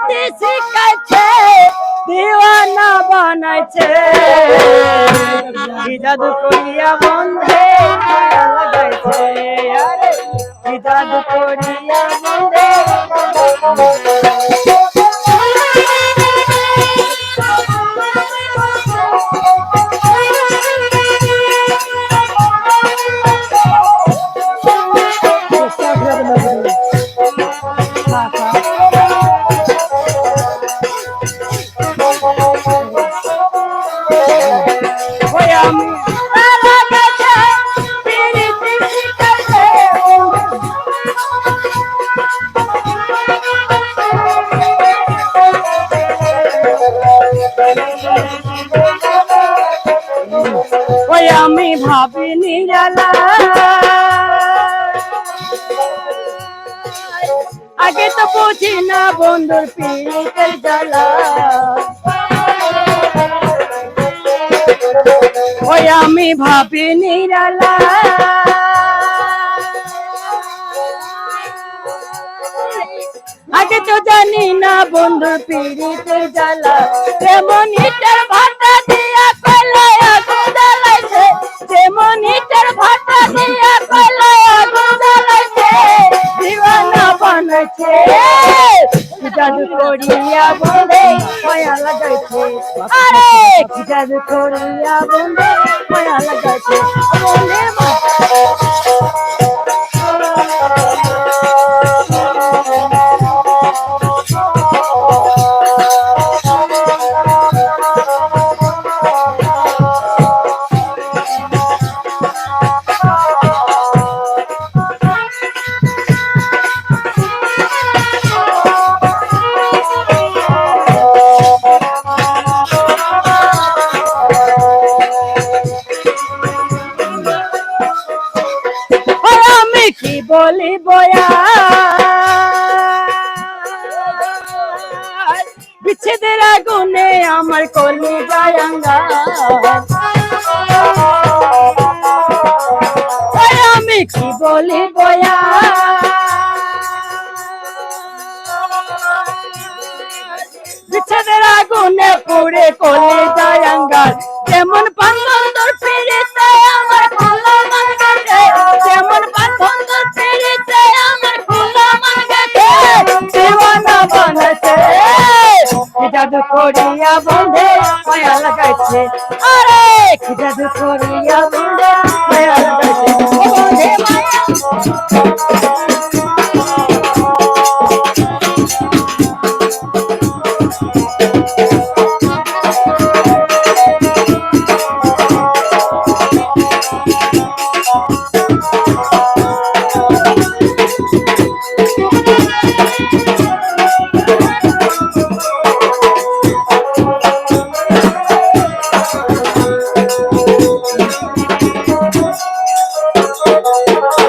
পিরিতি শিখাইছে দিওয়ানা বানাইছে কি জাদু করিয়া বন্ধে মায়া লাগাইছে আরে কি জাদু করিয়া বন্ধে আমি ভাবি নিরালা আগে তো বুঝি না বন্ধুর পীড়িতের জ্বালা ওই আমি ভাবি নিরালা আগে তো জানি না বন্ধুর পীড়িতের জ্বালা যেমন ইটের ভাটা দিয়া কয়লায় আগুন জ্বালাইছে যেমন ইটের ভাটা দিয়া কয়লায় আগুন জ্বালাইছে দিওয়ানা বানাইছে কি জাদু করিয়া বন্ধে মায়া লাগাইছে আরে কি জাদু করিয়া বন্ধে মায়া লাগাইছে বন্ধে কি বলি বয়া বিচ্ছেদের আগুনে আমার কলি গায়াঙ্গা আমি কি বলি বয়া বিচ্ছেদের আগুনে পুড়ে কলি গায়াঙ্গা যেমন পান্দর ফিরিতে আমার ভালো মন গেছে যেমন পান্দর ফিরিতে আমার ভালো মন গেছে দিওয়ানা বানাইছে কি জাদু করিয়া বন্ধে মায়া লাগাইছে আরে কি জাদু করিয়া বন্ধে মায়া লাগাইছে বন্ধে মায়া